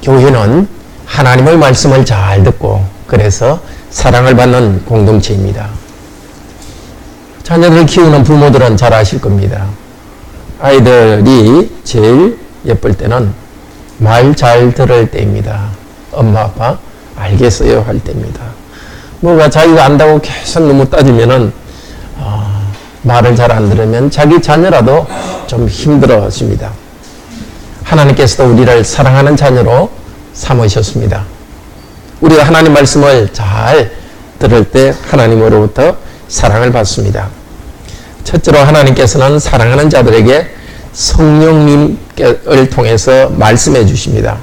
교회는 하나님의 말씀을 잘 듣고 그래서 사랑을 받는 공동체입니다. 자녀들을 키우는 부모들은 잘 아실 겁니다. 아이들이 제일 예쁠 때는 말 잘 들을 때입니다. 엄마 아빠 알겠어요 할 때입니다. 뭐가 자기가 안다고 계속 너무 따지면은 말을 잘 안 들으면 자기 자녀라도 좀 힘들어집니다. 하나님께서도 우리를 사랑하는 자녀로 삼으셨습니다. 우리가 하나님 말씀을 잘 들을 때 하나님으로부터 사랑을 받습니다. 첫째로 하나님께서는 사랑하는 자들에게 성령님을 통해서 말씀해 주십니다.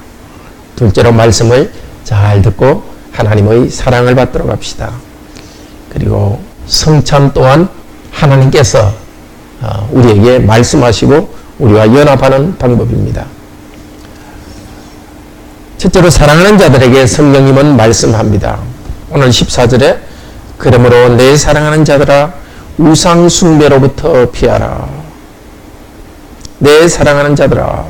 둘째로 말씀을 잘 듣고 하나님의 사랑을 받도록 합시다. 그리고 성찬 또한 하나님께서 우리에게 말씀하시고 우리와 연합하는 방법입니다. 첫째로 사랑하는 자들에게 성령님은 말씀합니다. 오늘 14절에 그러므로 내 사랑하는 자들아 우상 숭배로부터 피하라. 내 사랑하는 자들아,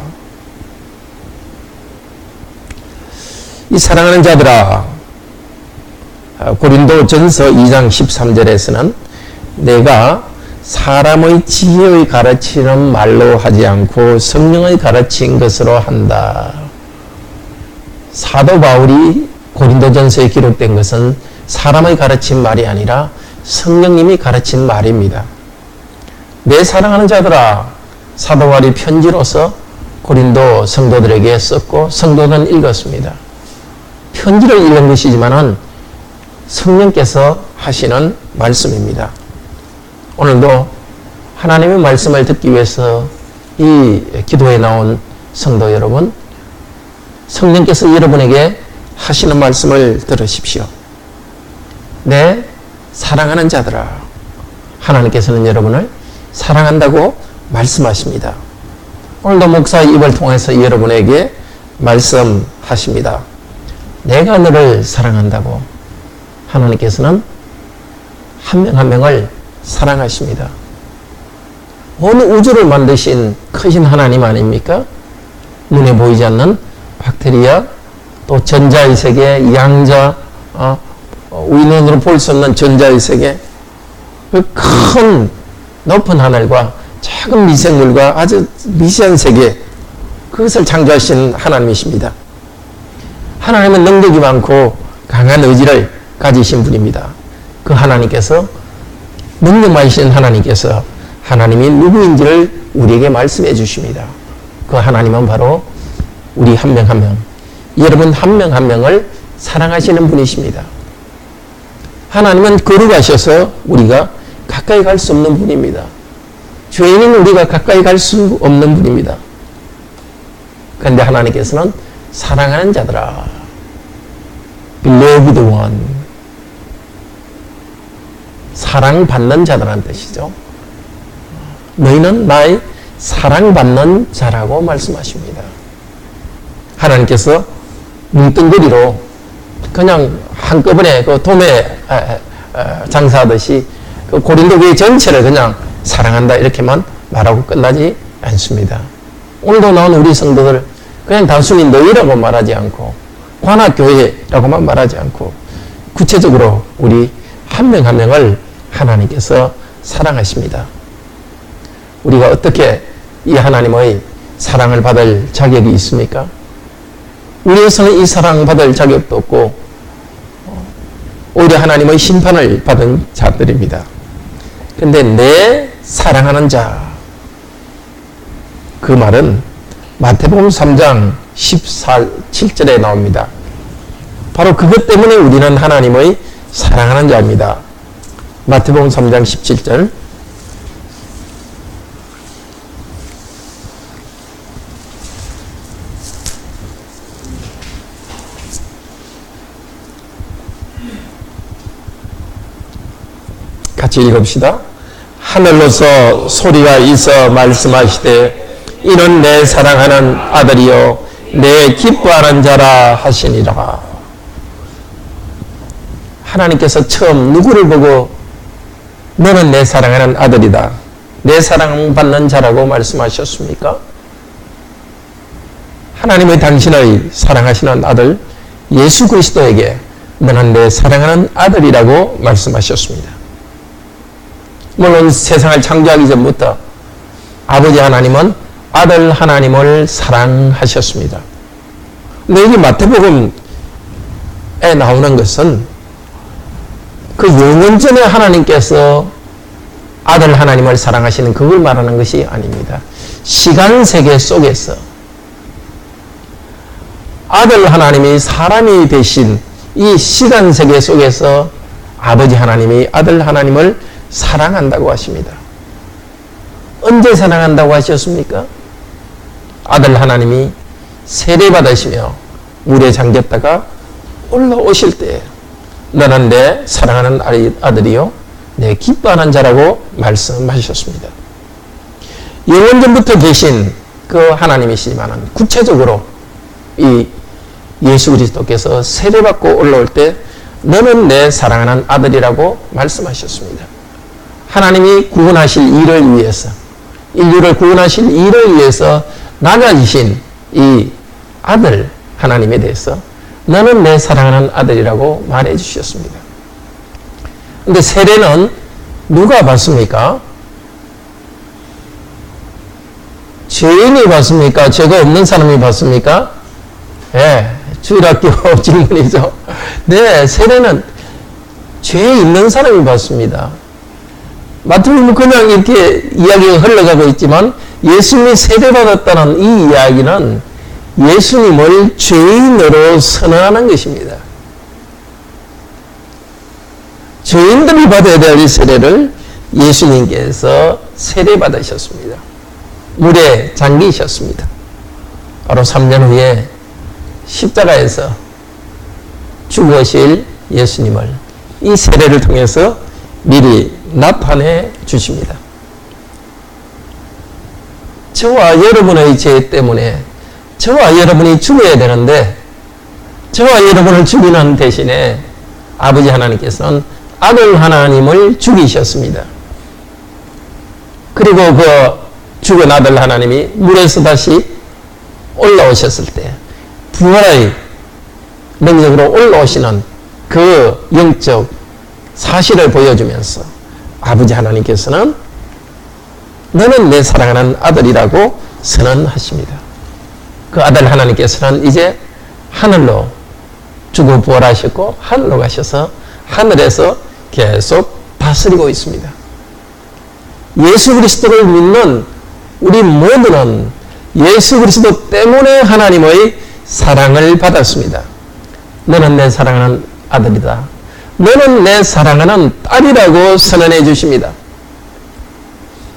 이 사랑하는 자들아, 고린도전서 2장 13절에서는 내가 사람의 지혜의 가르치는 말로 하지 않고 성령의 가르친 것으로 한다. 사도 바울이 고린도전서에 기록된 것은 사람의 가르친 말이 아니라 성령님이 가르친 말입니다. 내 사랑하는 자들아, 사도 바울이 편지로서 고린도 성도들에게 썼고 성도는 읽었습니다. 편지를 읽은 것이지만은 성령께서 하시는 말씀입니다. 오늘도 하나님의 말씀을 듣기 위해서 이 기도에 나온 성도 여러분, 성령께서 여러분에게 하시는 말씀을 들으십시오. 내 사랑하는 자들아, 하나님께서는 여러분을 사랑한다고 말씀하십니다. 오늘도 목사의 입을 통해서 여러분에게 말씀하십니다. 내가 너를 사랑한다고. 하나님께서는 한 명 한 명을 사랑하십니다. 온 우주를 만드신 크신 하나님 아닙니까? 눈에 보이지 않는 박테리아, 또 전자의 세계, 양자, 우리 눈으로 볼 수 없는 전자의 세계, 그 큰 높은 하늘과 작은 미생물과 아주 미세한 세계, 그것을 창조하신 하나님이십니다. 하나님은 능력이 많고 강한 의지를 가지신 분입니다. 그 하나님께서, 능력 많으신 하나님께서 하나님이 누구인지를 우리에게 말씀해 주십니다. 그 하나님은 바로 우리 한 명 한 명, 여러분 한 명 한 명을 사랑하시는 분이십니다. 하나님은 거룩하셔서 우리가 가까이 갈 수 없는 분입니다. 죄인인 우리가 가까이 갈 수 없는 분입니다. 그런데 하나님께서는 사랑하는 자들아, beloved one, 사랑받는 자들한 뜻이죠. 너희는 나의 사랑받는 자라고 말씀하십니다. 하나님께서 뭉뚱그리로 그냥 한꺼번에 그 도매 장사하듯이 그 고린도 교회 전체를 그냥 사랑한다 이렇게만 말하고 끝나지 않습니다. 오늘도 나온 우리 성도들 그냥 단순히 너희라고 말하지 않고 관악교회라고만 말하지 않고 구체적으로 우리 한 명 한 명을 하나님께서 사랑하십니다. 우리가 어떻게 이 하나님의 사랑을 받을 자격이 있습니까? 우리에서는 이 사랑받을 자격도 없고 오히려 하나님의 심판을 받은 자들입니다. 그런데 내 사랑하는 자, 그 말은 마태복음 3장 17절에 나옵니다. 바로 그것 때문에 우리는 하나님의 사랑하는 자입니다. 마태복음 3장 17절, 같이 읽읍시다. 하늘로서 소리가 있어 말씀하시되 이는 내 사랑하는 아들이요 내 기뻐하는 자라 하시니라. 하나님께서 처음 누구를 보고 너는 내 사랑하는 아들이다, 내 사랑받는 자라고 말씀하셨습니까? 하나님의 당신의 사랑하시는 아들 예수 그리스도에게 너는 내 사랑하는 아들이라고 말씀하셨습니다. 물론 세상을 창조하기 전부터 아버지 하나님은 아들 하나님을 사랑하셨습니다. 근데 여기 마태복음에 나오는 것은 그 영원 전에 하나님께서 아들 하나님을 사랑하시는 그걸 말하는 것이 아닙니다. 시간 세계 속에서 아들 하나님이 사람이 되신 이 시간 세계 속에서 아버지 하나님이 아들 하나님을 사랑한다고 하십니다. 언제 사랑한다고 하셨습니까? 아들 하나님이 세례받으시며 물에 잠겼다가 올라오실 때 너는 내 사랑하는 아들이요 내 기뻐하는 자라고 말씀하셨습니다. 영원전부터 계신 그 하나님이시지만 구체적으로 이 예수 그리스도께서 세례받고 올라올 때 너는 내 사랑하는 아들이라고 말씀하셨습니다. 하나님이 구원하실 일을 위해서 인류를 구원하실 일을 위해서 나가주신 이 아들 하나님에 대해서 너는 내 사랑하는 아들이라고 말해 주셨습니다. 근데 세례는 누가 받습니까? 죄인이 받습니까? 죄가 없는 사람이 받습니까? 네, 주일학교 질문이죠. 네, 세례는 죄 있는 사람이 받습니다. 마태복음은 그냥 이렇게 이야기가 흘러가고 있지만 예수님이 세례받았다는 이 이야기는 예수님을 죄인으로 선언하는 것입니다. 죄인들이 받아야 될 이 세례를 예수님께서 세례받으셨습니다. 물에 잠기셨습니다. 바로 3년 후에 십자가에서 죽으실 예수님을 이 세례를 통해서 미리 나타내 주십니다. 저와 여러분의 죄 때문에 저와 여러분이 죽어야 되는데 저와 여러분을 죽이는 대신에 아버지 하나님께서는 아들 하나님을 죽이셨습니다. 그리고 그 죽은 아들 하나님이 물에서 다시 올라오셨을 때 부활의 능력으로 올라오시는 그 영적 사실을 보여주면서 아버지 하나님께서는 너는 내 사랑하는 아들이라고 선언하십니다. 그 아들 하나님께서는 이제 하늘로 죽어 부활하셨고 하늘로 가셔서 하늘에서 계속 다스리고 있습니다. 예수 그리스도를 믿는 우리 모두는 예수 그리스도 때문에 하나님의 사랑을 받았습니다. 너는 내 사랑하는 아들이다. 너는 내 사랑하는 딸이라고 선언해 주십니다.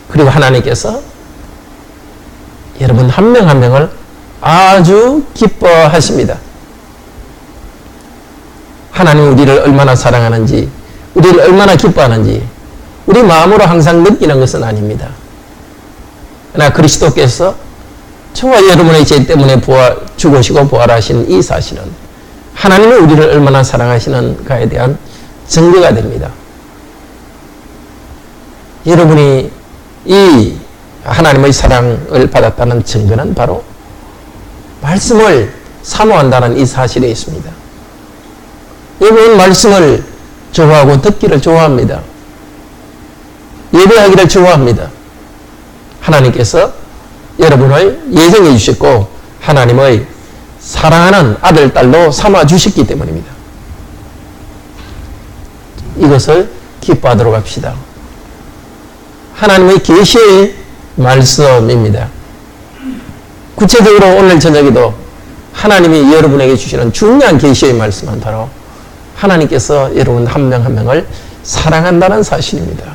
그리고 하나님께서 여러분 한 명 한 명을 아주 기뻐하십니다. 하나님 우리를 얼마나 사랑하는지, 우리를 얼마나 기뻐하는지 우리 마음으로 항상 느끼는 것은 아닙니다. 그러나 그리스도께서 저와 여러분의 죄 때문에 죽으시고 부활하신 이 사실은 하나님이 우리를 얼마나 사랑하시는가에 대한 증거가 됩니다. 여러분이 이 하나님의 사랑을 받았다는 증거는 바로 말씀을 사모한다는 이 사실에 있습니다. 여러분 말씀을 좋아하고 듣기를 좋아합니다. 예배하기를 좋아합니다. 하나님께서 여러분을 예정해 주셨고 하나님의 사랑하는 아들, 딸로 삼아 주셨기 때문입니다. 이것을 기뻐하도록 합시다. 하나님의 계시의 말씀입니다. 구체적으로 오늘 저녁에도 하나님이 여러분에게 주시는 중요한 계시의 말씀은 바로 하나님께서 여러분 한 명 한 명을 사랑한다는 사실입니다.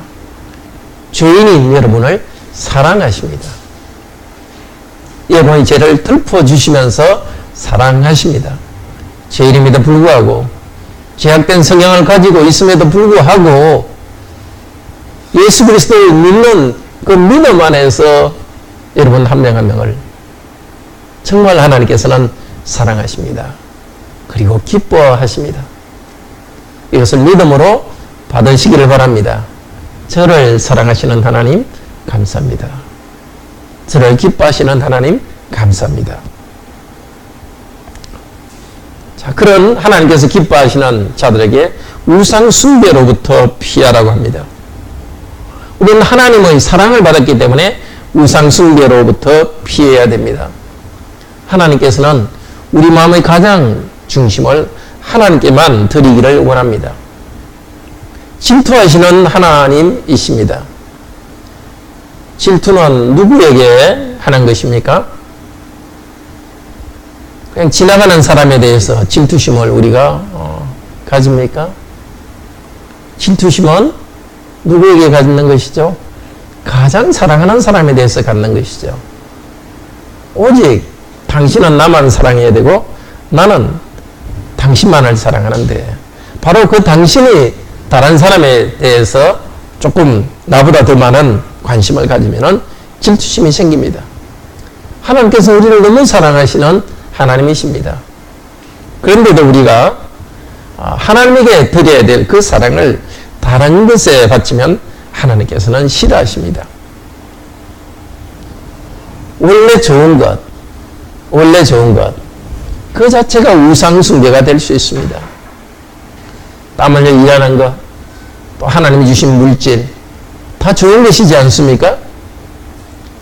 죄인인 여러분을 사랑하십니다. 여러분의 죄를 덮어주시면서 사랑하십니다. 죄인임에도 불구하고 죄악된 성향을 가지고 있음에도 불구하고 예수 그리스도를 믿는 그 믿음 안에서 여러분 한 명 한 명을 정말 하나님께서는 사랑하십니다. 그리고 기뻐하십니다. 이것을 믿음으로 받으시기를 바랍니다. 저를 사랑하시는 하나님 감사합니다. 저를 기뻐하시는 하나님 감사합니다. 자, 그런 하나님께서 기뻐하시는 자들에게 우상 숭배로부터 피하라고 합니다. 우리는 하나님의 사랑을 받았기 때문에 우상 숭배로부터 피해야 됩니다. 하나님께서는 우리 마음의 가장 중심을 하나님께만 드리기를 원합니다. 질투하시는 하나님이십니다. 질투는 누구에게 하는 것입니까? 그냥 지나가는 사람에 대해서 질투심을 우리가 가집니까? 질투심은 누구에게 갖는 것이죠? 가장 사랑하는 사람에 대해서 갖는 것이죠. 오직 당신은 나만 사랑해야 되고 나는 당신만을 사랑하는데, 바로 그 당신이 다른 사람에 대해서 조금 나보다 더 많은 관심을 가지면은 질투심이 생깁니다. 하나님께서 우리를 너무 사랑하시는 하나님이십니다. 그런데도 우리가 하나님에게 드려야 될 그 사랑을 다른 것에 바치면 하나님께서는 싫어하십니다. 원래 좋은 것, 그 자체가 우상숭배가 될 수 있습니다. 땀 흘려 일하는 것, 또 하나님이 주신 물질, 다 좋은 것이지 않습니까?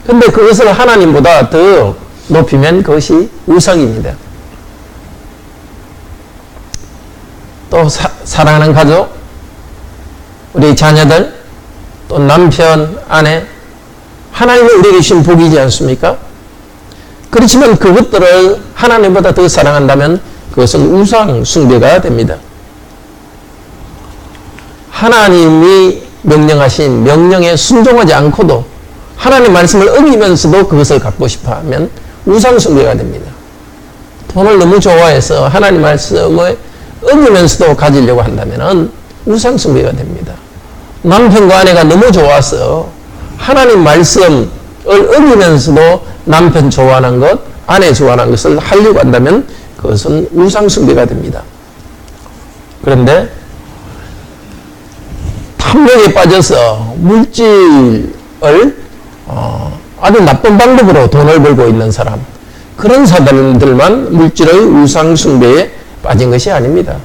근데 그것을 하나님보다 더 높이면 그것이 우상입니다. 또 사랑하는 가족, 우리 자녀들, 또 남편, 아내, 하나님이 우리에게 주신 복이지 않습니까? 그렇지만 그것들을 하나님보다 더 사랑한다면 그것은 우상 숭배가 됩니다. 하나님이 명령하신 명령에 순종하지 않고도 하나님 말씀을 어기면서도 그것을 갖고 싶어 하면 우상 숭배가 됩니다. 돈을 너무 좋아해서 하나님 말씀을 어기면서도 가지려고 한다면 우상 숭배가 됩니다. 남편과 아내가 너무 좋아서 하나님 말씀을 어기면서도 남편 좋아하는 것, 아내 좋아하는 것을 하려고 한다면 그것은 우상 숭배가 됩니다. 그런데 탐욕에 빠져서 물질을 아주 나쁜 방법으로 돈을 벌고 있는 사람, 그런 사람들만 물질의 우상 숭배에 빠진 것이 아닙니다.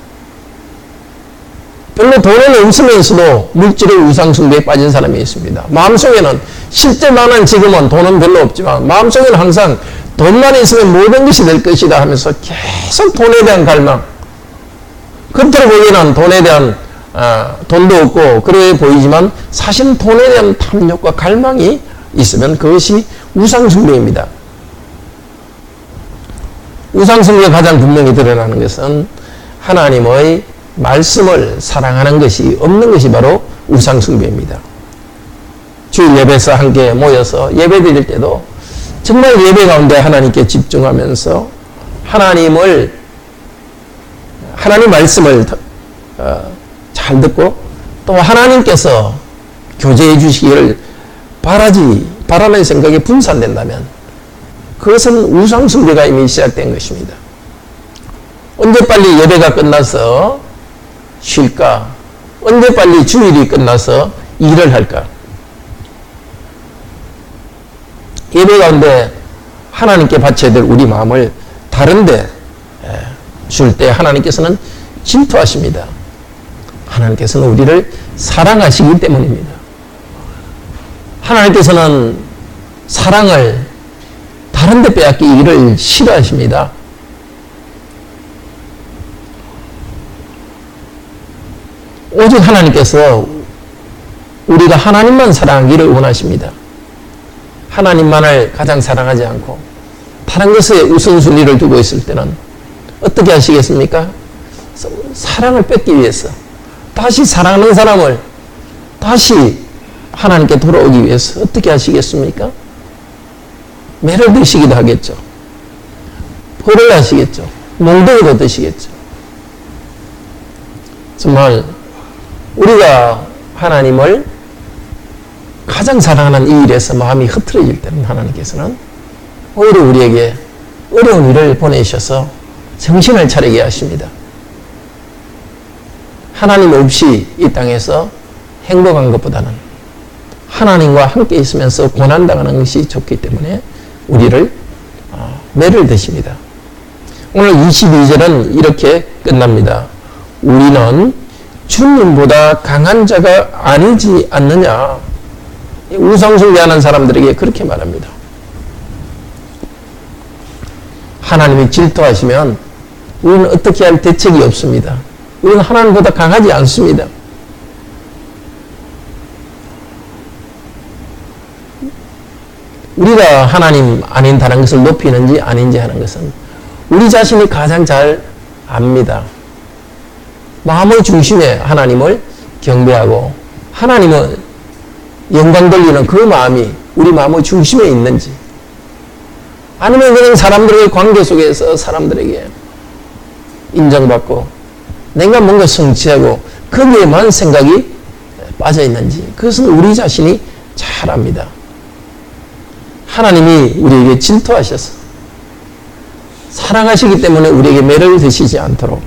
별로 돈은 없으면서도 물질의 우상 숭배에 빠진 사람이 있습니다. 마음속에는 실제 나는 지금은 돈은 별로 없지만 마음속에는 항상 돈만 있으면 모든 것이 될 것이다 하면서 계속 돈에 대한 갈망, 겉으로 보기에는 돈에 대한 돈도 없고 그래 보이지만 사실은 돈에 대한 탐욕과 갈망이 있으면 그것이 우상숭배입니다. 우상숭배가 가장 분명히 드러나는 것은 하나님의 말씀을 사랑하는 것이 없는 것이 바로 우상숭배입니다. 주일 예배에서 함께 모여서 예배 드릴 때도 정말 예배 가운데 하나님께 집중하면서 하나님 말씀을 잘 듣고 또 하나님께서 교제해 주시기를 바라는 생각이 분산된다면 그것은 우상숭배가 이미 시작된 것입니다. 언제 빨리 예배가 끝나서 쉴까? 언제 빨리 주일이 끝나서 일을 할까? 예배 가운데 하나님께 바쳐야 될 우리 마음을 다른데 줄 때 하나님께서는 질투하십니다. 하나님께서는 우리를 사랑하시기 때문입니다. 하나님께서는 사랑을 다른 데 빼앗기기를 싫어하십니다. 오직 하나님께서 우리가 하나님만 사랑하기를 원하십니다. 하나님만을 가장 사랑하지 않고 다른 것에 우선순위를 두고 있을 때는 어떻게 하시겠습니까? 사랑을 뺏기 위해서 다시 사랑하는 사람을 다시 하나님께 돌아오기 위해서 어떻게 하시겠습니까? 매를 드시기도 하겠죠. 벌을 하시겠죠. 몽둥이도 드시겠죠. 정말 우리가 하나님을 가장 사랑하는 이 일에서 마음이 흐트러질 때는 하나님께서는 오히려 우리에게 어려운 일을 보내셔서 정신을 차리게 하십니다. 하나님 없이 이 땅에서 행복한 것보다는 하나님과 함께 있으면서 고난당하는 것이 좋기 때문에 우리를 매를 드십니다. 오늘 22절은 이렇게 끝납니다. 우리는 주님보다 강한 자가 아니지 않느냐. 우상숭배하는 사람들에게 그렇게 말합니다. 하나님이 질투하시면 우리는 어떻게 할 대책이 없습니다. 우리는 하나님보다 강하지 않습니다. 우리가 하나님 아닌다는 것을 높이는지 아닌지 하는 것은 우리 자신이 가장 잘 압니다. 마음의 중심에 하나님을 경배하고 하나님을 영광 돌리는 그 마음이 우리 마음의 중심에 있는지, 아니면 그냥 사람들의 관계 속에서 사람들에게 인정받고 내가 뭔가 성취하고 거기에만 생각이 빠져 있는지, 그것은 우리 자신이 잘 압니다. 하나님이 우리에게 질투하셔서 사랑하시기 때문에 우리에게 매를 드시지 않도록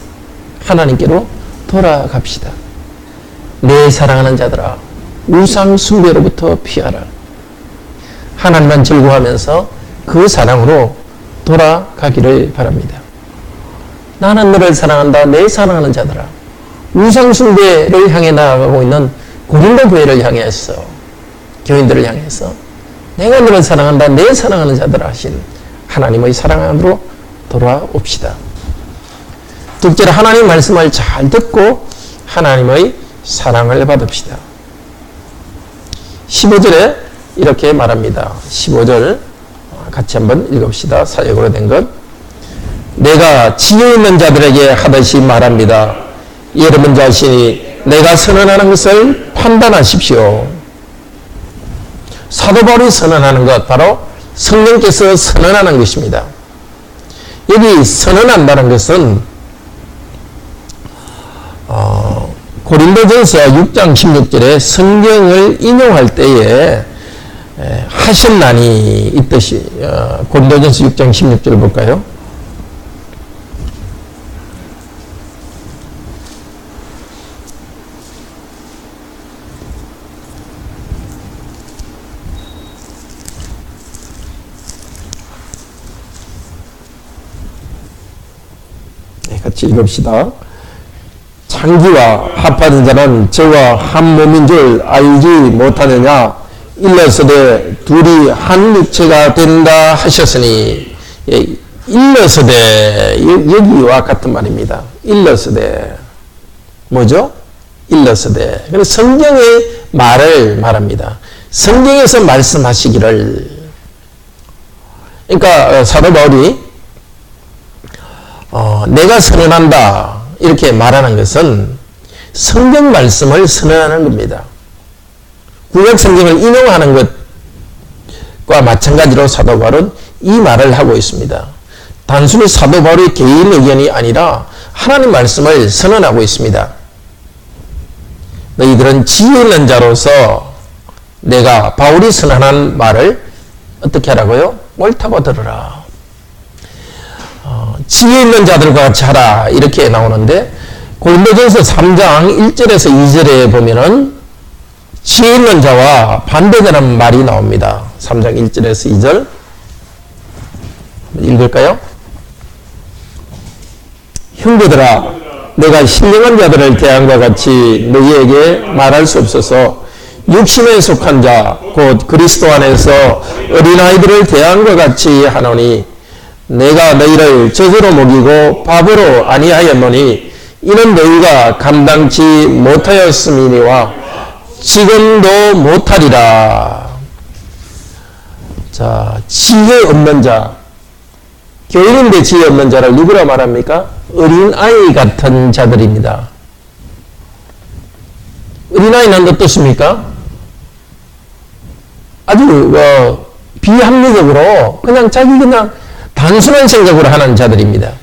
하나님께로 돌아갑시다. 내 사랑하는 자들아, 우상 숭배로부터 피하라. 하나님만 즐거워하면서 그 사랑으로 돌아가기를 바랍니다. 나는 너를 사랑한다. 내 사랑하는 자들아. 우상 숭배를 향해 나아가고 있는 고린도 교회를 향해서, 교인들을 향해서 내가 너를 사랑한다. 내 사랑하는 자들아 하신 하나님의 사랑 안으로 돌아옵시다. 둘째로 하나님 말씀을 잘 듣고 하나님의 사랑을 받읍시다. 15절에 이렇게 말합니다. 15절 같이 한번 읽읍시다. 사역으로 된 것. 내가 지혜 있는 자들에게 하듯이 말합니다. 여러분 자신이 내가 선언하는 것을 판단하십시오. 사도 바울이 선언하는 것, 바로 성령께서 선언하는 것입니다. 여기 선언한다는 것은 고린도전서 6장 16절에 성경을 인용할 때에 하셨나니 있듯이, 고린도전서 6장 16절 볼까요? 같이 읽읍시다. 창기와 합하는 자는 저와 한 몸인 줄 알지 못하느냐. 일러서되 둘이 한 육체가 된다 하셨으니, 일러서되 여기와 같은 말입니다. 일러서되 뭐죠? 일러서되. 그래서 성경의 말을 말합니다. 성경에서 말씀하시기를. 그러니까 사도 바울이 내가 선언한다 이렇게 말하는 것은 성경 말씀을 선언하는 겁니다. 구약 성경을 인용하는 것과 마찬가지로 사도 바울은 이 말을 하고 있습니다. 단순히 사도 바울의 개인 의견이 아니라 하나님 말씀을 선언하고 있습니다. 너희들은 지혜 있는 자로서 내가 바울이 선언한 말을 어떻게 하라고요? 옳다고 들으라. 지혜 있는 자들과 같이 하라 이렇게 나오는데, 고린도전서 3장 1절에서 2절에 보면은 지혜 있는 자와 반대되는 말이 나옵니다. 3장 1절에서 2절 읽을까요? 형제들아, 내가 신령한 자들을 대함과 같이 너희에게 말할 수 없어서 육신에 속한 자 곧 그리스도 안에서 어린아이들을 대함과 같이 하노니, 내가 너희를 젖으로 먹이고 밥으로 아니하였노니 이는 너희가 감당치 못하였음이니와 지금도 못하리라. 자, 지혜 없는 자, 교인인데 지혜 없는 자를 누구라 말합니까? 어린아이 같은 자들입니다. 어린아이는 어떻습니까? 아주 비합리적으로 그냥 단순한 생각으로 하는 자들입니다.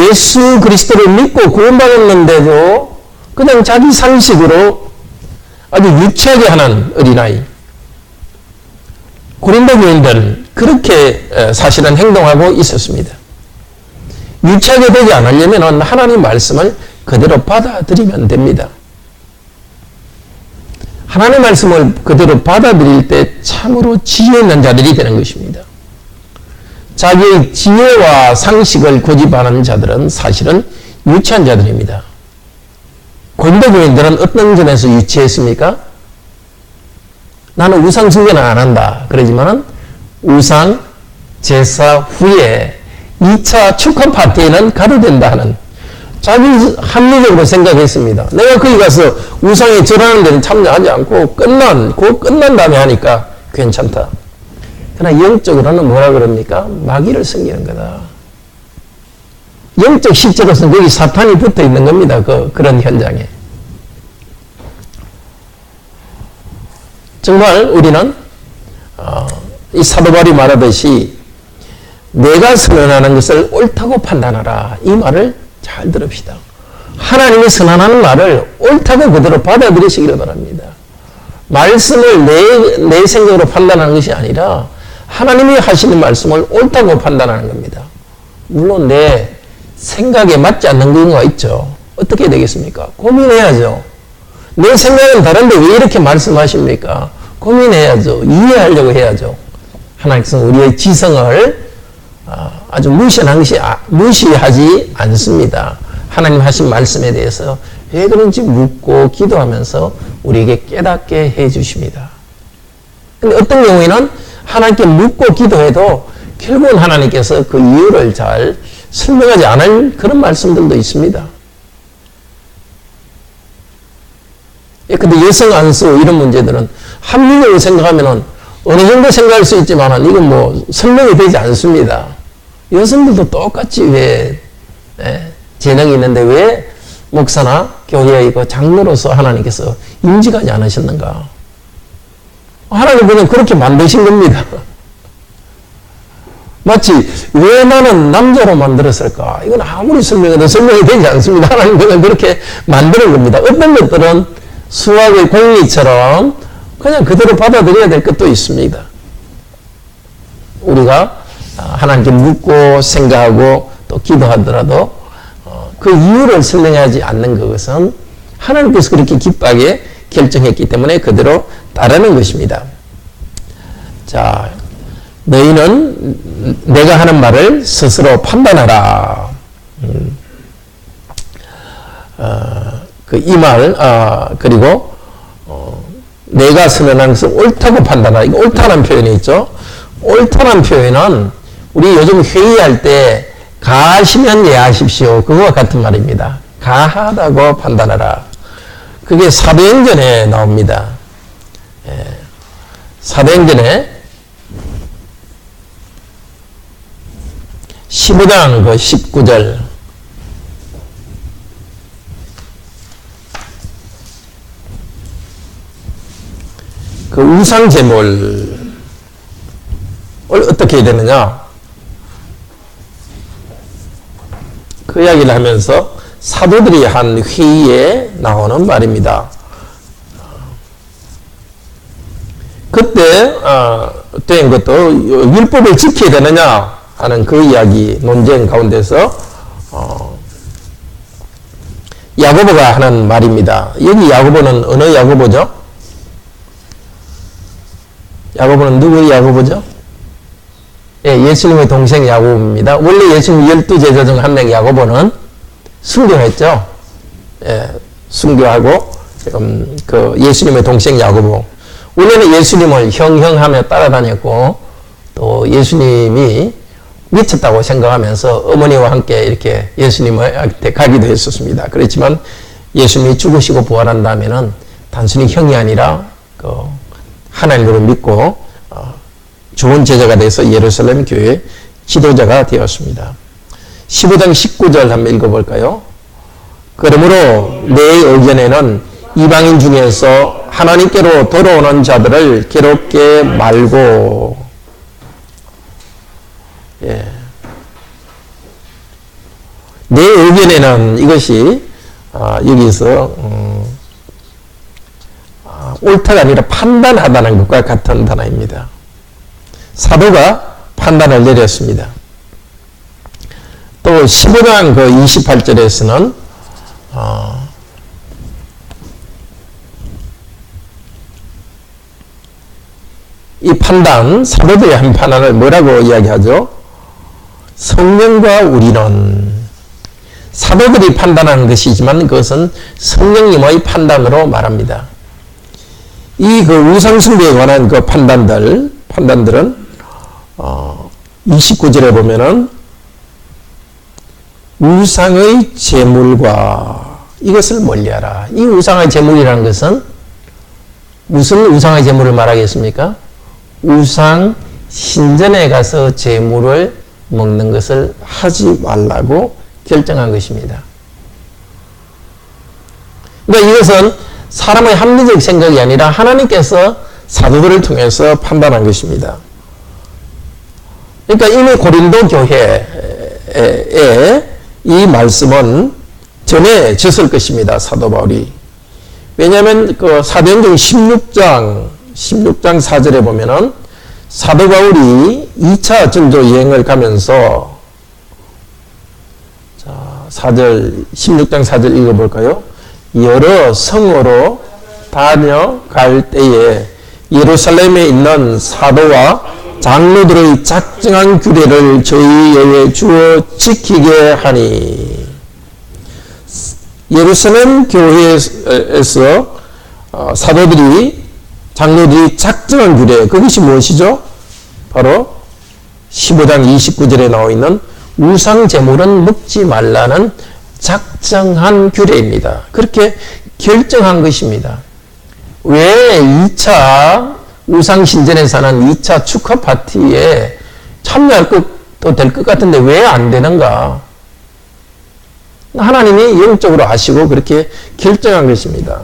예수 그리스도를 믿고 구원받았는데도 그냥 자기 상식으로 아주 유치하게 하는 어린아이. 고린도 교인들은 그렇게 사실은 행동하고 있었습니다. 유치하게 되지 않으려면 하나님 말씀을 그대로 받아들이면 됩니다. 하나님 말씀을 그대로 받아들일 때 참으로 지혜 있는 자들이 되는 것입니다. 자기의 지혜와 상식을 고집하는 자들은 사실은 유치한 자들입니다. 고린도교인들은 어떤 점에서 유치했습니까? 나는 우상 숭배는 안 한다. 그러지만 우상 제사 후에 2차 축하 파티에는 가도 된다 하는 자기 합리적으로 생각했습니다. 내가 거기 가서 우상에 절하는 데는 참여하지 않고 끝난 다음에 하니까 괜찮다. 그러나 영적으로는 뭐라 그럽니까? 마귀를 섬기는 거다. 영적 실제로서는 거기 사탄이 붙어 있는 겁니다. 그런 현장에. 정말 우리는 이 사도 바울이 말하듯이 내가 선언하는 것을 옳다고 판단하라. 이 말을 잘 들읍시다. 하나님이 선언하는 말을 옳다고 그대로 받아들이시기를 바랍니다. 말씀을 내 생각으로 판단하는 것이 아니라 하나님이 하시는 말씀을 옳다고 판단하는 겁니다. 물론 내 생각에 맞지 않는 경우가 있죠. 어떻게 되겠습니까? 고민해야죠. 내 생각은 다른데 왜 이렇게 말씀하십니까? 고민해야죠. 이해하려고 해야죠. 하나님께서는 우리의 지성을 아주 무시하지 않습니다. 하나님 하신 말씀에 대해서 왜 그런지 묻고 기도하면서 우리에게 깨닫게 해 주십니다. 근데 어떤 경우에는 하나님께 묻고 기도해도 결국은 하나님께서 그 이유를 잘 설명하지 않을 그런 말씀들도 있습니다. 근데 여성 안수 이런 문제들은 합리적으로 생각하면은 어느 정도 생각할 수 있지만은 이건 뭐 설명이 되지 않습니다. 여성들도 똑같이 왜 재능이 있는데 왜 목사나 교회의 그 장로로서 하나님께서 인식하지 않으셨는가? 하나님 그냥 그렇게 만드신 겁니다. 마치 왜 나는 남자로 만들었을까? 이건 아무리 설명해도 설명이 되지 않습니다. 하나님 그냥 그렇게 만드는 겁니다. 어떤 것들은 수학의 공리처럼 그냥 그대로 받아들여야 될 것도 있습니다. 우리가 하나님께 묻고 생각하고 또 기도하더라도 그 이유를 설명하지 않는 그것은 하나님께서 그렇게 기쁘게 결정했기 때문에 그대로 따르는 것입니다. 자, 너희는 내가 하는 말을 스스로 판단하라. 이 말, 그리고 내가 선언한 것을 옳다고 판단하라. 이거 옳다는 표현이 있죠. 옳다는 표현은 우리 요즘 회의할 때 가하시면 예하십시오. 그거와 같은 말입니다. 가하다고 판단하라. 그게 사도행전에 나옵니다. 사도행전에 15장 그 19절 그 우상제물을 어떻게 해야 되느냐? 그 이야기를 하면서 사도들이 한 회의에 나오는 말입니다. 그때 된 것도 율법을 지켜야 되느냐 하는 그 이야기 논쟁 가운데서 야고보가 하는 말입니다. 여기 야고보는 어느 야고보죠? 야고보는 누구의 야고보죠? 예수님의 동생 야고보입니다. 원래 예수님 12제자 중 한 명 야고보는 순교했죠. 순교하고 그 예수님의 동생 야고보. 원래는 예수님을 형하며 따라다녔고 또 예수님이 미쳤다고 생각하면서 어머니와 함께 이렇게 예수님한테 가기도 했었습니다. 그렇지만 예수님이 죽으시고 부활한 다음에는 단순히 형이 아니라 그 하나님으로 믿고 좋은 제자가 돼서 예루살렘 교회 지도자가 되었습니다. 15장 19절 한번 읽어볼까요? 그러므로 내 의견에는 이방인 중에서 하나님께로 돌아오는 자들을 괴롭게 말고 내 의견에는 이것이 여기서 옳다가 아니라 판단하다는 것과 같은 단어입니다. 사도가 판단을 내렸습니다. 또 15장 그 28절에서는 이 판단, 사도들의 한 판단을 뭐라고 이야기하죠? 성령과 우리는 사도들이 판단하는 것이지만 그것은 성령님의 판단으로 말합니다. 이 그 우상숭배에 관한 그 판단들은 29절에 보면은 우상의 제물과 이것을 멀리하라. 이 우상의 제물이라는 것은 무슨 우상의 제물을 말하겠습니까? 우상 신전에 가서 제물을 먹는 것을 하지 말라고 결정한 것입니다. 그러니까 이것은 사람의 합리적 생각이 아니라 하나님께서 사도들을 통해서 판단한 것입니다. 그러니까 이미 고린도 교회에 이 말씀은 전해졌을 것입니다. 사도 바울이. 왜냐하면 그 사도행전 16장 4절에 보면은 사도 바울이 2차 전도 여행을 가면서 16장 4절 읽어볼까요? 여러 성으로 다녀갈 때에 예루살렘에 있는 사도와 장로들의 작정한 규례를 저희에게 주어 지키게 하니. 예루살렘 교회에서 사도들이 장로들이 작정한 규례, 그것이 무엇이죠? 바로 15장 29절에 나와 있는 우상 제물은 먹지 말라는 작정한 규례입니다. 그렇게 결정한 것입니다. 왜 2차 우상 신전에서 하는 2차 축하 파티에 참여할 것도 될 것 같은데 왜 안 되는가? 하나님이 영적으로 아시고 그렇게 결정한 것입니다.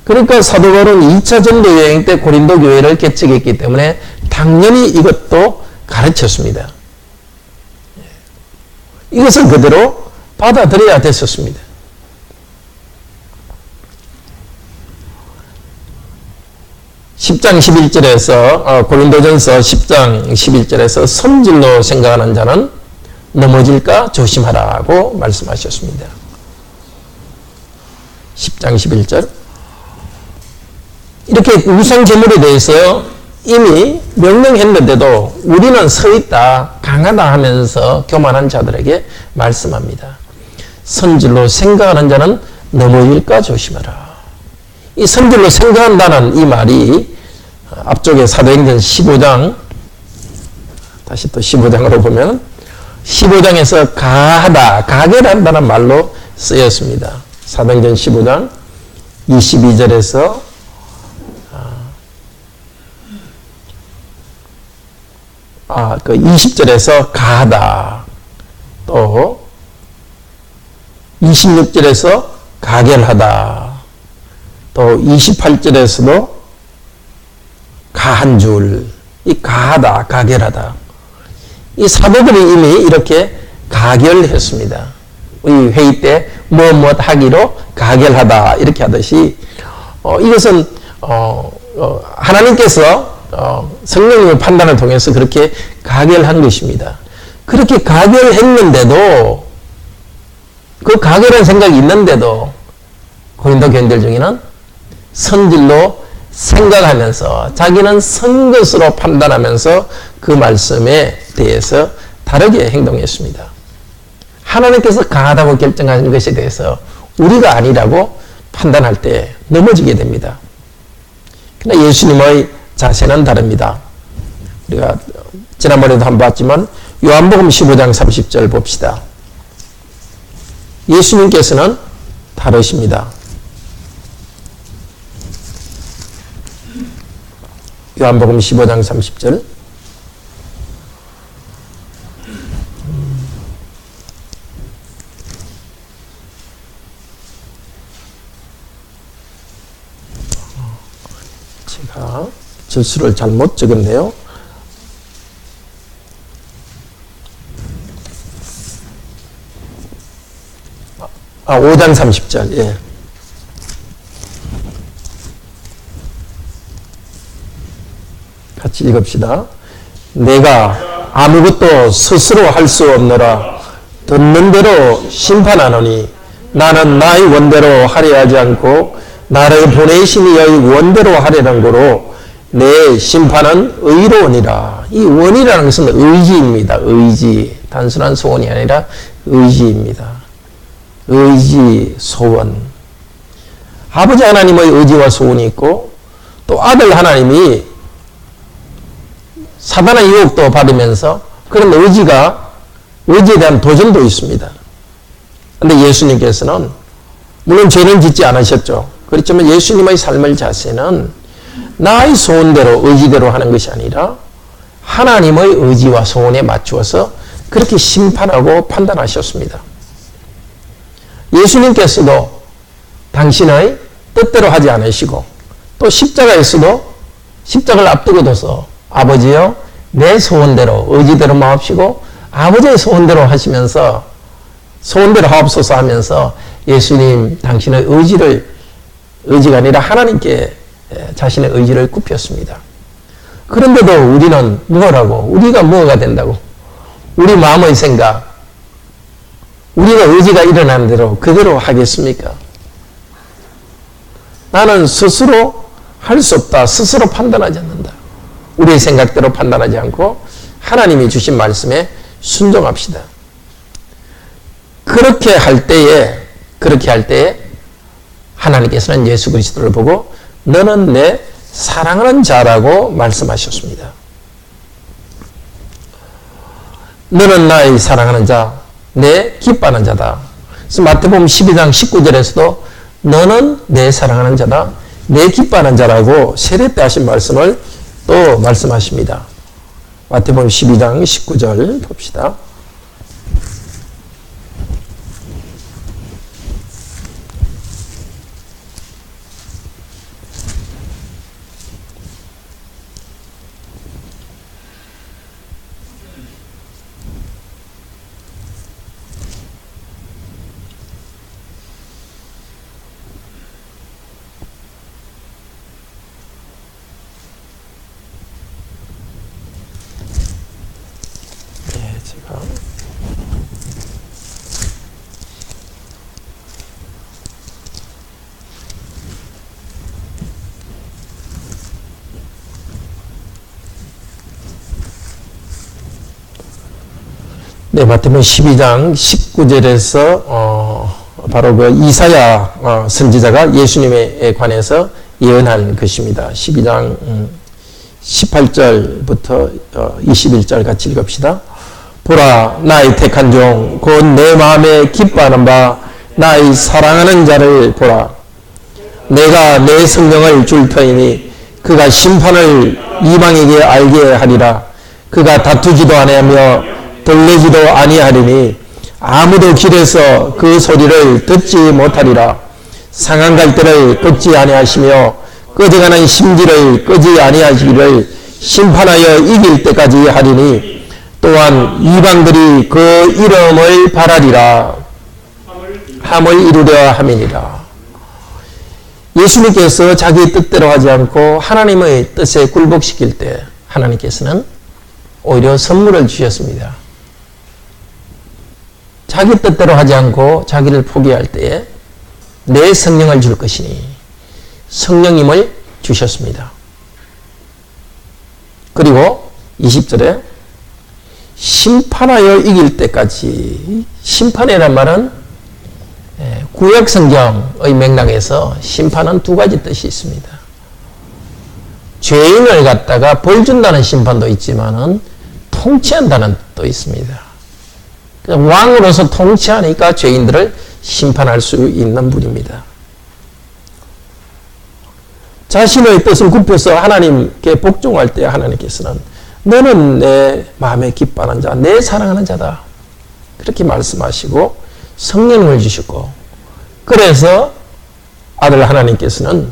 그러니까 사도 바울은 2차 전도 여행 때 고린도 교회를 개척했기 때문에 당연히 이것도 가르쳤습니다. 이것을 그대로 받아들여야 됐었습니다. 10장 11절에서 고린도전서 10장 11절에서 성질로 생각하는 자는 넘어질까 조심하라고 말씀하셨습니다. 10장 11절. 이렇게 우상 제물에 대해서 이미 명령했는데도 우리는 서 있다, 강하다 하면서 교만한 자들에게 말씀합니다. 선질로 생각하는 자는 넘어질까 조심하라. 이 선질로 생각한다는 이 말이 앞쪽에 사도행전 15장, 다시 또 15장으로 보면 15장에서 가하다, 가결한다는 말로 쓰였습니다. 사도행전 15장 22절에서 그 20절에서 가하다, 또 26절에서 가결하다, 또 28절에서도 가한 줄, 이 가하다, 가결하다. 이 사도들이 이미 이렇게 가결했습니다. 이 회의 때 무엇 하기로 가결하다 이렇게 하듯이 이것은 하나님께서 성령님의 판단을 통해서 그렇게 가결한 것입니다. 그렇게 가결했는데도 그 가결한 생각이 있는데도 고린도 교인들 중에는 선질로 생각하면서 자기는 선 것으로 판단하면서 그 말씀에 대해서 다르게 행동했습니다. 하나님께서 강하다고 결정하신 것에 대해서 우리가 아니라고 판단할 때 넘어지게 됩니다. 그러나 예수님의 자세는 다릅니다. 우리가 지난번에도 한번 봤지만 요한복음 15장 30절 봅시다. 예수님께서는 다르십니다. 요한복음 15장 30절. 제가 절수를 잘못 적었네요. 5장 30절. 예. 같이 읽읍시다. 내가 아무것도 스스로 할 수 없노라. 듣는 대로 심판하노니 나는 나의 원대로 하려 하지 않고 나를 보내신 이의 원대로 하려는 거로 내 심판은 의로우니라. 이 원이라는 것은 의지입니다. 의지. 단순한 소원이 아니라 의지입니다. 의지, 소원. 아버지 하나님의 의지와 소원이 있고 또 아들 하나님이 사단의 유혹도 받으면서 그런 의지에 대한 도전도 있습니다. 그런데 예수님께서는 물론 죄는 짓지 않으셨죠. 그렇지만 예수님의 삶의 자세는 나의 소원대로 의지대로 하는 것이 아니라 하나님의 의지와 소원에 맞추어서 그렇게 심판하고 판단하셨습니다. 예수님께서도 당신의 뜻대로 하지 않으시고 또 십자가에서도 십자가를 앞두고 둬서 아버지여 내 소원대로 의지대로 마옵시고 아버지의 소원대로 하시면서 소원대로 하옵소서 하면서 예수님 당신의 의지가 아니라 하나님께 자신의 의지를 굽혔습니다. 그런데도 우리는 뭐라고? 우리가 뭐가 된다고? 우리 마음의 생각, 우리가 의지가 일어나는 대로 그대로 하겠습니까? 나는 스스로 할 수 없다. 스스로 판단하지 않는다. 우리의 생각대로 판단하지 않고 하나님이 주신 말씀에 순종합시다. 그렇게 할 때에 하나님께서는 예수 그리스도를 보고 너는 내 사랑하는 자라고 말씀하셨습니다. 너는 나의 사랑하는 자, 내 기뻐하는 자다. 그래서 마태복음 12장 19절에서도 너는 내 사랑하는 자다, 내 기뻐하는 자라고 세례 때 하신 말씀을 또 말씀하십니다. 마태복음 12장 19절 봅시다. 네, 마태복음 12장 19절에서 바로 그 이사야 선지자가 예수님에 관해서 예언한 것입니다. 12장 18절부터 21절 같이 읽읍시다. 보라, 나의 택한 종, 곧 내 마음에 기뻐하는 바 나의 사랑하는 자를 보라. 내가 내 성령을 줄 터이니 그가 심판을 이방에게 알게 하리라. 그가 다투지도 아니하며 돌리지도 아니하리니 아무도 길에서 그 소리를 듣지 못하리라. 상한 갈대를 꺾지 아니하시며 꺼져가는 심지를 끄지 아니하시기를 심판하여 이길 때까지 하리니 또한 이방들이 그 이름을 바라리라. 함을 이루려 함이니라. 예수님께서 자기 뜻대로 하지 않고 하나님의 뜻에 굴복시킬 때 하나님께서는 오히려 선물을 주셨습니다. 자기 뜻대로 하지 않고 자기를 포기할 때에 내 성령을 줄 것이니 성령님을 주셨습니다. 그리고 20절에 심판하여 이길 때까지, 심판이라는 말은 구약 성경의 맥락에서 심판은 두 가지 뜻이 있습니다. 죄인을 갖다가 벌 준다는 심판도 있지만은 통치한다는 뜻도 있습니다. 왕으로서 통치하니까 죄인들을 심판할 수 있는 분입니다. 자신의 뜻을 굽혀서 하나님께 복종할 때 하나님께서는 너는 내 마음에 기뻐하는 자, 내 사랑하는 자다. 그렇게 말씀하시고 성령을 주셨고, 그래서 아들 하나님께서는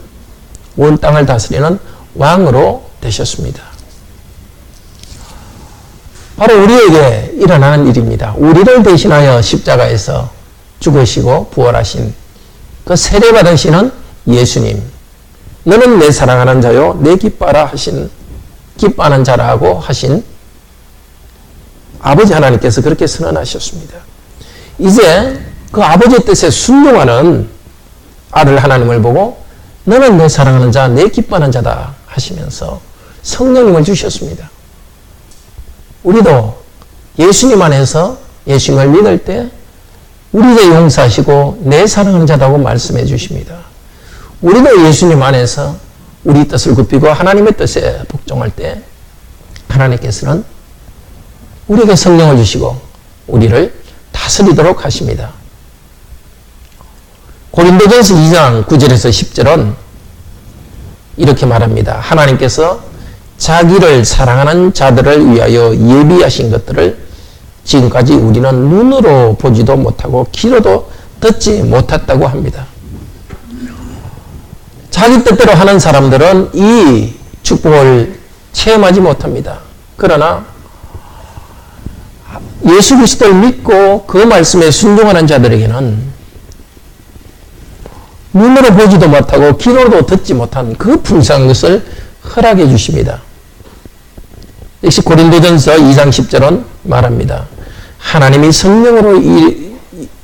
온 땅을 다스리는 왕으로 되셨습니다. 바로 우리에게 일어나는 일입니다. 우리를 대신하여 십자가에서 죽으시고 부활하신 그 세례받으시는 예수님, 너는 내 사랑하는 자요 내 기뻐하는 자라고 하신 아버지 하나님께서 그렇게 선언하셨습니다. 이제 그 아버지의 뜻에 순종하는 아들 하나님을 보고 너는 내 사랑하는 자, 내 기뻐하는 자다 하시면서 성령님을 주셨습니다. 우리도 예수님 안에서 예수님을 믿을 때 우리도 용서하시고 내 사랑하는 자라고 말씀해 주십니다. 우리도 예수님 안에서 우리 뜻을 굽히고 하나님의 뜻에 복종할 때 하나님께서는 우리에게 성령을 주시고 우리를 다스리도록 하십니다. 고린도전서 2장 9절에서 10절은 이렇게 말합니다. 하나님께서 자기를 사랑하는 자들을 위하여 예비하신 것들을 지금까지 우리는 눈으로 보지도 못하고 귀로도 듣지 못했다고 합니다. 자기 뜻대로 하는 사람들은 이 축복을 체험하지 못합니다. 그러나 예수 그리스도를 믿고 그 말씀에 순종하는 자들에게는 눈으로 보지도 못하고 귀로도 듣지 못한 그 풍성한 것을 허락해 주십니다. 역시 고린도전서 2장 10절은 말합니다. 하나님이 성령으로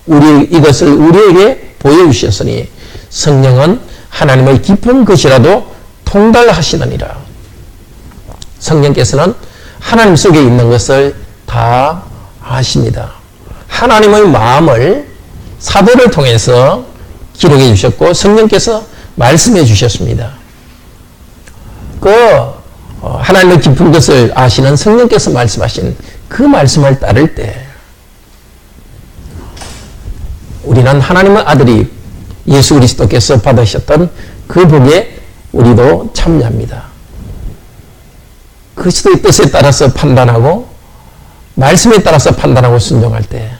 이것을 우리에게 보여주셨으니 성령은 하나님의 깊은 것이라도 통달하시느니라. 성령께서는 하나님 속에 있는 것을 다 아십니다. 하나님의 마음을 사도를 통해서 기록해 주셨고 성령께서 말씀해 주셨습니다. 하나님의 깊은 것을 아시는 성령께서 말씀하신 그 말씀을 따를 때 우리는 하나님의 아들이 예수 그리스도께서 받으셨던 그 복에 우리도 참여합니다. 그리스도의 뜻에 따라서 판단하고 말씀에 따라서 판단하고 순종할 때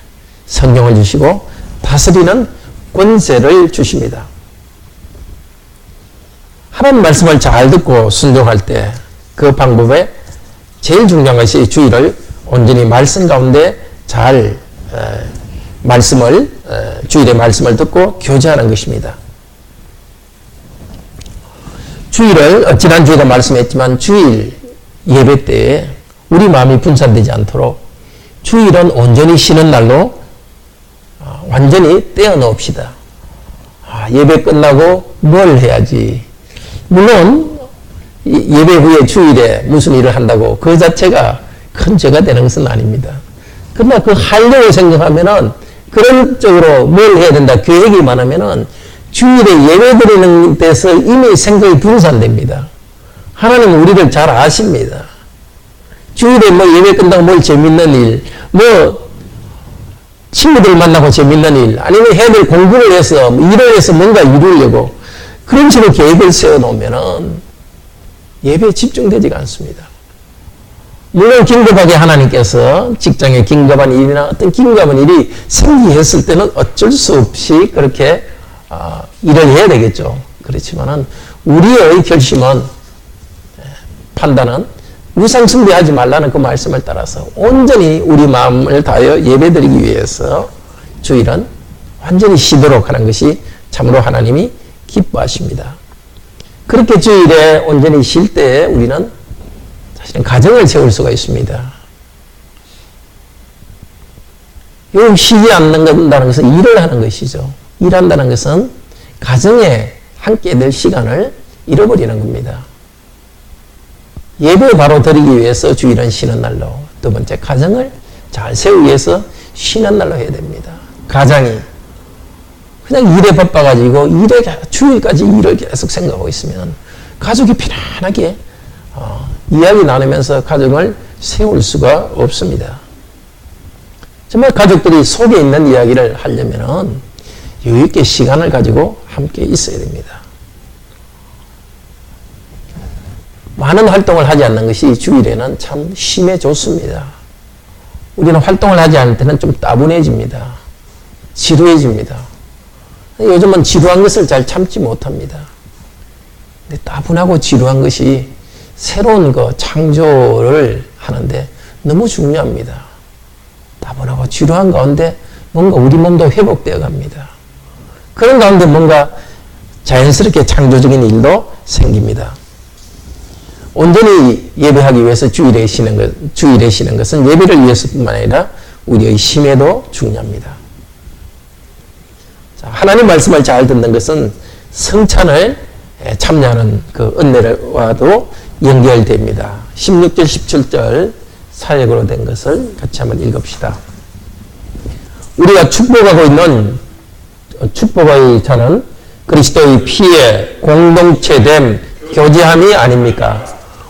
성령을 주시고 다스리는 권세를 주십니다. 하나님 말씀을 잘 듣고 순종할 때 그 방법에 제일 중요한 것이 주의를 온전히 말씀 가운데 잘 주일의 말씀을 듣고 교제하는 것입니다. 주일을 지난 주에도 말씀했지만 주일 예배 때에 우리 마음이 분산되지 않도록 주일은 온전히 쉬는 날로 완전히 떼어놓읍시다. 예배 끝나고 뭘 해야지. 물론 예배 후에 주일에 무슨 일을 한다고 그 자체가 큰 죄가 되는 것은 아닙니다. 그러나 그 하려고 생각하면은 그런 쪽으로 뭘 해야 된다 계획이 많으면은 주일에 예배 드리는 데서 이미 생각이 분산됩니다. 하나님은 우리를 잘 아십니다. 주일에 예배 끝나고 뭘 재밌는 일, 친구들 만나고 재밌는 일, 아니면 해야 될 공부를 해서, 일을 해서 뭔가 이루려고, 그런 식으로 계획을 세워놓으면은 예배에 집중되지가 않습니다. 물론 긴급하게 하나님께서 직장에 긴급한 일이나 어떤 긴급한 일이 생기했을 때는 어쩔 수 없이 그렇게 일을 해야 되겠죠. 그렇지만은 우리의 결심은, 판단은 우상숭배하지 말라는 그 말씀을 따라서 온전히 우리 마음을 다하여 예배드리기 위해서 주일은 완전히 쉬도록 하는 것이 참으로 하나님이 기뻐하십니다. 그렇게 주일에 온전히 쉴 때 우리는 사실은 가정을 세울 수가 있습니다. 요 쉬지 않는다는 것은 일을 하는 것이죠. 일한다는 것은 가정에 함께 될 시간을 잃어버리는 겁니다. 예배 바로 드리기 위해서 주일은 쉬는 날로, 두 번째 가정을 잘 세우기 위해서 쉬는 날로 해야 됩니다. 가장이 그냥 일에 바빠가지고 주일까지 일을 계속 생각하고 있으면 가족이 편안하게 이야기 나누면서 가정을 세울 수가 없습니다. 정말 가족들이 속에 있는 이야기를 하려면은 여유있게 시간을 가지고 함께 있어야 됩니다. 많은 활동을 하지 않는 것이 주일에는 참 쉼에 좋습니다. 우리는 활동을 하지 않을 때는 좀 따분해집니다. 지루해집니다. 요즘은 지루한 것을 잘 참지 못합니다. 근데 따분하고 지루한 것이 새로운 창조를 하는데 너무 중요합니다. 따분하고 지루한 가운데 뭔가 우리 몸도 회복되어 갑니다. 그런 가운데 뭔가 자연스럽게 창조적인 일도 생깁니다. 온전히 예배하기 위해서 주일에 쉬는 것은 예배를 위해서뿐만 아니라 우리의 쉼에도 중요합니다. 하나님 말씀을 잘 듣는 것은 성찬을 참여하는 그 은혜와도 연결됩니다. 16절, 17절 사역으로 된 것을 같이 한번 읽읍시다. 우리가 축복하고 있는 축복의 자는 그리스도의 피에 공동체됨 교제함이 아닙니까?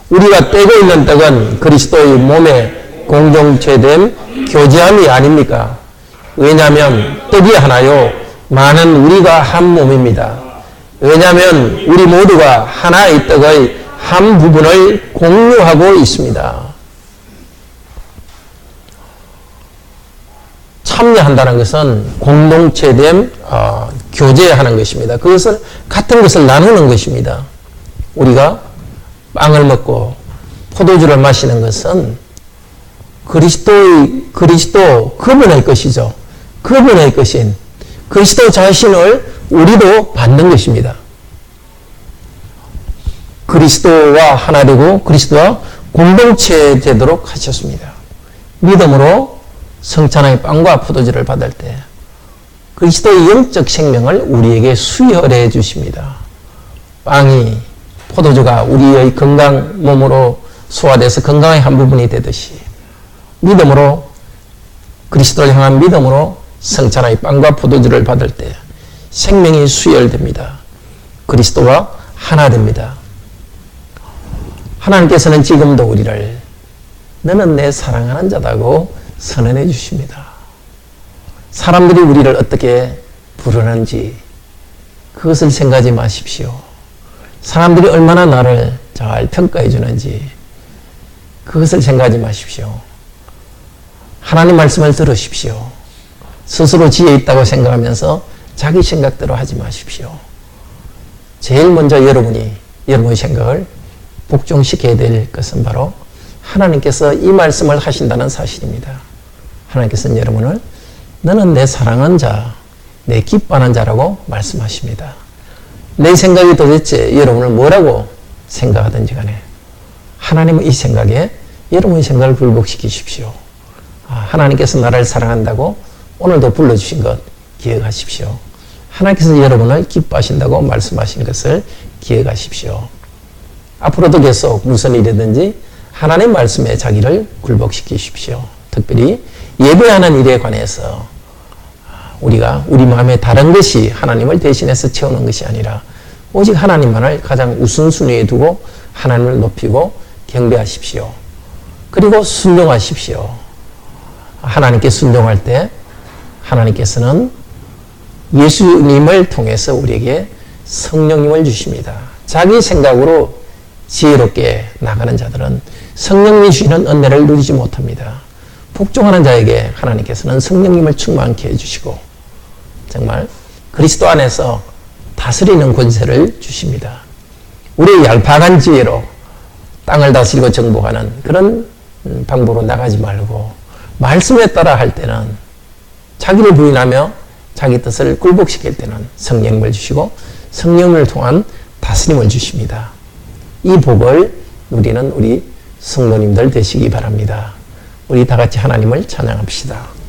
우리가 떼고 있는 떡은 그리스도의 몸에 공동체됨 교제함이 아닙니까? 왜냐하면 떡이 하나요 많은 우리가 한 몸입니다. 왜냐하면 우리 모두가 하나의 떡의 한 부분을 공유하고 있습니다. 참여한다는 것은 공동체됨 교제하는 것입니다. 그것을 같은 것을 나누는 것입니다. 우리가 빵을 먹고 포도주를 마시는 것은 그리스도 그분의 것이죠. 그분의 것인 그리스도 자신을 우리도 받는 것입니다. 그리스도와 하나 되고 그리스도와 공동체 되도록 하셨습니다. 믿음으로 성찬의 빵과 포도주를 받을 때 그리스도의 영적 생명을 우리에게 수혈해 주십니다. 빵이 포도주가 우리의 건강 몸으로 소화돼서 건강의 한 부분이 되듯이 믿음으로 그리스도를 향한 믿음으로 성찬의 빵과 포도주를 받을 때 생명이 수혈됩니다. 그리스도와 하나 됩니다. 하나님께서는 지금도 우리를 너는 내 사랑하는 자다고 선언해 주십니다. 사람들이 우리를 어떻게 부르는지 그것을 생각하지 마십시오. 사람들이 얼마나 나를 잘 평가해 주는지 그것을 생각하지 마십시오. 하나님 말씀을 들으십시오. 스스로 지혜 있다고 생각하면서 자기 생각대로 하지 마십시오. 제일 먼저 여러분의 생각을 복종시켜야 될 것은 바로 하나님께서 이 말씀을 하신다는 사실입니다. 하나님께서는 여러분을 너는 내 사랑하는 자, 내 기뻐하는 자라고 말씀하십니다. 내 생각이 도대체 여러분을 뭐라고 생각하든지 간에 하나님은 이 생각에 여러분의 생각을 굴복시키십시오. 하나님께서 나를 사랑한다고 오늘도 불러주신 것 기억하십시오. 하나님께서 여러분을 기뻐하신다고 말씀하신 것을 기억하십시오. 앞으로도 계속 무슨 일이든지 하나님 말씀에 자기를 굴복시키십시오. 특별히 예배하는 일에 관해서 우리가 우리 마음에 다른 것이 하나님을 대신해서 채우는 것이 아니라 오직 하나님만을 가장 우선순위에 두고 하나님을 높이고 경배하십시오. 그리고 순종하십시오. 하나님께 순종할 때 하나님께서는 예수님을 통해서 우리에게 성령님을 주십니다. 자기 생각으로 지혜롭게 나가는 자들은 성령님이 주시는 은혜를 누리지 못합니다. 복종하는 자에게 하나님께서는 성령님을 충만케 해주시고 정말 그리스도 안에서 다스리는 권세를 주십니다. 우리의 얄팍한 지혜로 땅을 다스리고 정복하는 그런 방법으로 나가지 말고 말씀에 따라 할 때는 자기를 부인하며 자기 뜻을 굴복시킬 때는 성령님을 주시고 성령을 통한 다스림을 주십니다. 이 복을 누리는 우리 성도님들 되시기 바랍니다. 우리 다 같이 하나님을 찬양합시다.